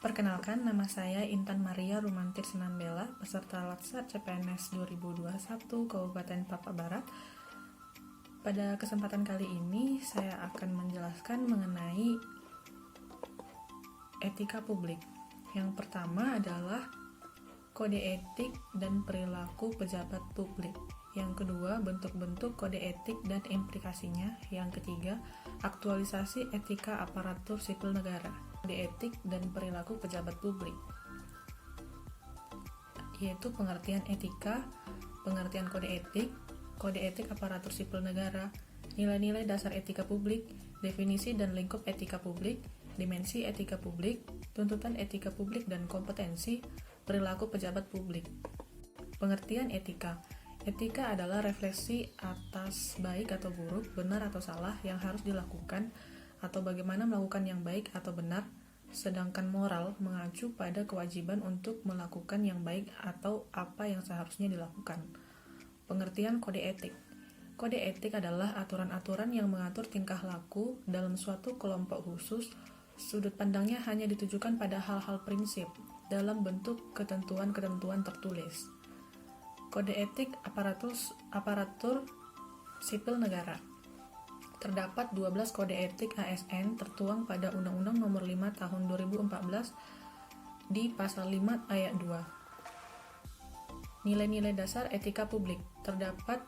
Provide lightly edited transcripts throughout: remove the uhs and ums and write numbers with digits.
Perkenalkan, nama saya Intan Maria Rumantir Sinambela, peserta Latsar CPNS 2021 Kabupaten Papua Barat. Pada kesempatan kali ini, saya akan menjelaskan mengenai etika publik. Yang pertama adalah kode etik dan perilaku pejabat publik. Yang kedua, bentuk-bentuk kode etik dan implikasinya. Yang ketiga, aktualisasi etika aparatur sipil negara, kode etik dan perilaku pejabat publik, yaitu pengertian etika, pengertian kode etik aparatur sipil negara, nilai-nilai dasar etika publik, definisi dan lingkup etika publik, dimensi etika publik, tuntutan etika publik dan kompetensi, perilaku pejabat publik. Pengertian etika. Etika adalah refleksi atas baik atau buruk, benar atau salah yang harus dilakukan, atau bagaimana melakukan yang baik atau benar, sedangkan moral mengacu pada kewajiban untuk melakukan yang baik atau apa yang seharusnya dilakukan. Pengertian kode etik. Kode etik adalah aturan-aturan yang mengatur tingkah laku dalam suatu kelompok khusus. Sudut pandangnya hanya ditujukan pada hal-hal prinsip dalam bentuk ketentuan-ketentuan tertulis. Kode etik aparatur sipil negara. Terdapat 12 kode etik ASN tertuang pada Undang-Undang Nomor 5 Tahun 2014 di Pasal 5 Ayat 2. Nilai-nilai dasar etika publik. Terdapat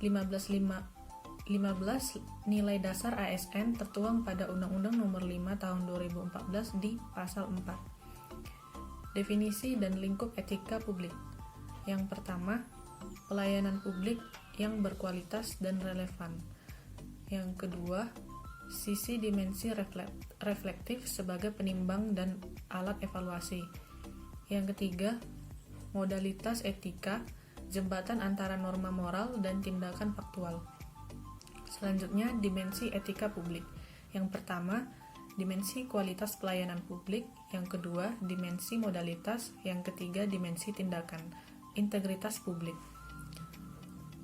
15 nilai dasar ASN tertuang pada Undang-Undang Nomor 5 Tahun 2014 di Pasal 4. Definisi dan lingkup etika publik. Yang pertama, pelayanan publik yang berkualitas dan relevan. Yang kedua, sisi dimensi reflektif sebagai penimbang dan alat evaluasi. Yang ketiga, modalitas etika, jembatan antara norma moral dan tindakan faktual. Selanjutnya, dimensi etika publik. Yang pertama, dimensi kualitas pelayanan publik. Yang kedua, dimensi modalitas. Yang ketiga, dimensi tindakan, integritas publik.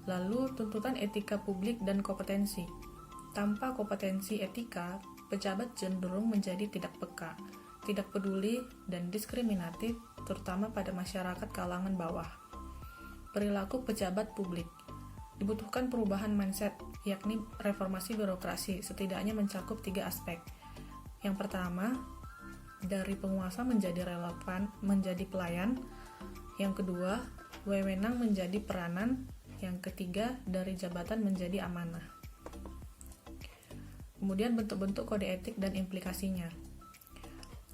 Lalu, tuntutan etika publik dan kompetensi. Tanpa kompetensi etika, pejabat cenderung menjadi tidak peka, tidak peduli, dan diskriminatif, terutama pada masyarakat kalangan bawah. Perilaku pejabat publik. Dibutuhkan perubahan mindset, yakni reformasi birokrasi, setidaknya mencakup 3 aspek. Yang pertama, dari penguasa menjadi relevan, menjadi pelayan. Yang kedua, wewenang menjadi peranan. Yang ketiga, dari jabatan menjadi amanah. Kemudian bentuk-bentuk kode etik dan implikasinya,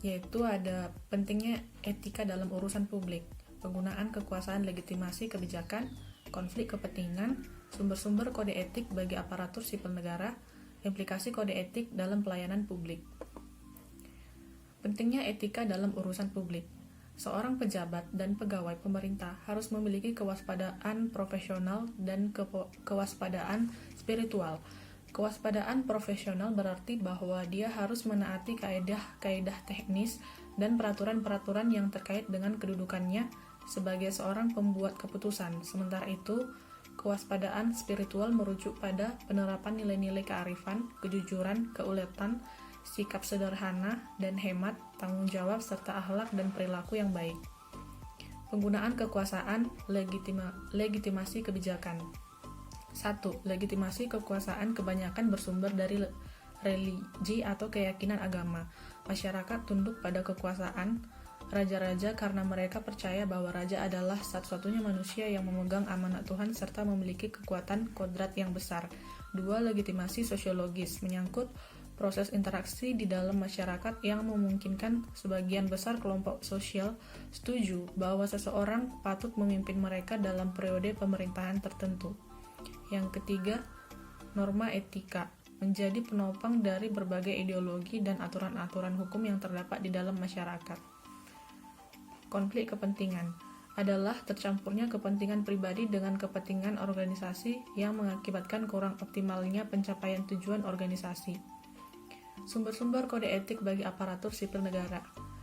yaitu ada pentingnya etika dalam urusan publik, penggunaan kekuasaan legitimasi kebijakan, konflik kepentingan, sumber-sumber kode etik bagi aparatur sipil negara, implikasi kode etik dalam pelayanan publik. Pentingnya etika dalam urusan publik. Seorang pejabat dan pegawai pemerintah harus memiliki kewaspadaan profesional dan kewaspadaan spiritual. Kewaspadaan profesional berarti bahwa dia harus menaati kaedah-kaedah teknis dan peraturan-peraturan yang terkait dengan kedudukannya sebagai seorang pembuat keputusan. Sementara itu, kewaspadaan spiritual merujuk pada penerapan nilai-nilai kearifan, kejujuran, keuletan, sikap sederhana dan hemat, tanggung jawab, serta akhlak dan perilaku yang baik. Penggunaan kekuasaan, legitimasi kebijakan. 1. Legitimasi kekuasaan kebanyakan bersumber dari religi atau keyakinan agama. Masyarakat tunduk pada kekuasaan raja-raja karena mereka percaya bahwa raja adalah satu-satunya manusia yang memegang amanat Tuhan serta memiliki kekuatan kodrat yang besar. 2. Legitimasi sosiologis, menyangkut proses interaksi di dalam masyarakat yang memungkinkan sebagian besar kelompok sosial setuju bahwa seseorang patut memimpin mereka dalam periode pemerintahan tertentu. Yang ketiga, norma etika, menjadi penopang dari berbagai ideologi dan aturan-aturan hukum yang terdapat di dalam masyarakat. Konflik kepentingan adalah tercampurnya kepentingan pribadi dengan kepentingan organisasi yang mengakibatkan kurang optimalnya pencapaian tujuan organisasi. Sumber-sumber kode etik bagi aparatur sipil negara.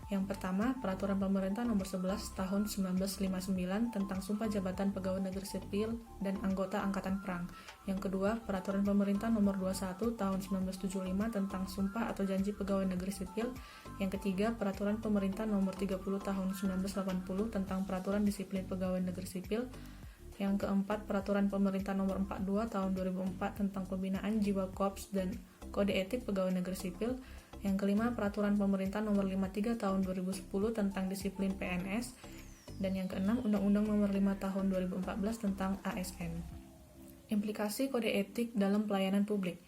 Yang pertama, Peraturan Pemerintah Nomor 11 Tahun 1959 tentang Sumpah Jabatan Pegawai Negeri Sipil dan Anggota Angkatan Perang. Yang kedua, Peraturan Pemerintah Nomor 21 Tahun 1975 tentang Sumpah atau Janji Pegawai Negeri Sipil. Yang ketiga, Peraturan Pemerintah Nomor 30 Tahun 1980 tentang Peraturan Disiplin Pegawai Negeri Sipil. Yang keempat, Peraturan Pemerintah Nomor 42 Tahun 2004 tentang Pembinaan Jiwa Korps dan Kode Etik Pegawai Negeri Sipil. Yang kelima, Peraturan Pemerintah Nomor 53 Tahun 2010 tentang Disiplin PNS. Dan yang keenam, Undang-Undang Nomor 5 Tahun 2014 tentang ASN. Implikasi kode etik dalam pelayanan publik.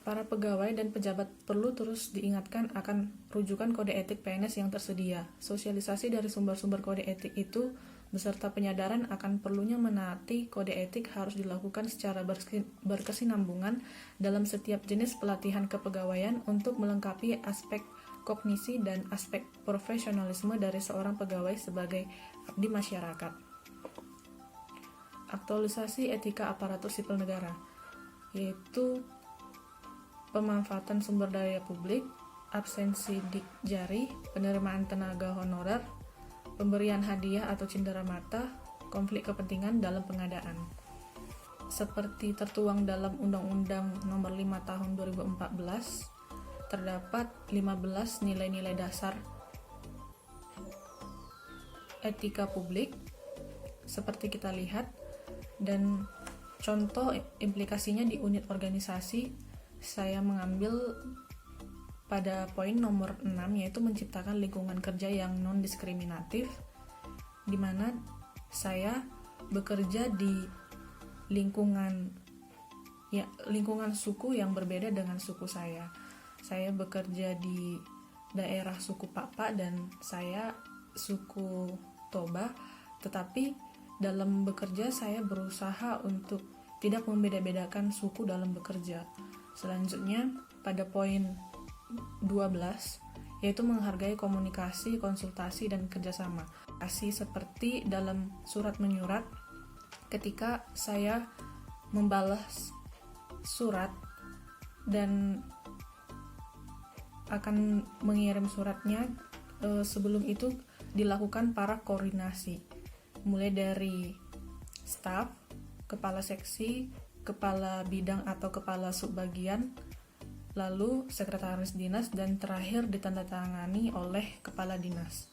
Para pegawai dan pejabat perlu terus diingatkan akan rujukan kode etik PNS yang tersedia. Sosialisasi dari sumber-sumber kode etik itu beserta penyadaran akan perlunya menaati kode etik harus dilakukan secara berkesinambungan dalam setiap jenis pelatihan kepegawaian untuk melengkapi aspek kognisi dan aspek profesionalisme dari seorang pegawai sebagai abdi masyarakat. Aktualisasi etika aparatur sipil negara, yaitu pemanfaatan sumber daya publik, absensi dikjari, penerimaan tenaga honorer, pemberian hadiah atau cenderamata, konflik kepentingan dalam pengadaan. Seperti tertuang dalam Undang-Undang Nomor 5 Tahun 2014, terdapat 15 nilai-nilai dasar etika publik, seperti kita lihat, dan contoh implikasinya di unit organisasi, saya mengambil pada poin nomor 6, yaitu menciptakan lingkungan kerja yang non-diskriminatif, di mana saya bekerja di lingkungan suku yang berbeda dengan suku saya. Saya bekerja di daerah suku Papa dan saya suku Toba, tetapi dalam bekerja saya berusaha untuk tidak membeda-bedakan suku dalam bekerja. Selanjutnya, pada poin 12, yaitu menghargai komunikasi, konsultasi, dan kerjasama. Seperti dalam surat menyurat, ketika saya membalas surat dan akan mengirim suratnya, sebelum itu dilakukan para koordinasi, mulai dari staf, kepala seksi, kepala bidang atau kepala subbagian, lalu sekretaris dinas, dan terakhir ditandatangani oleh kepala dinas.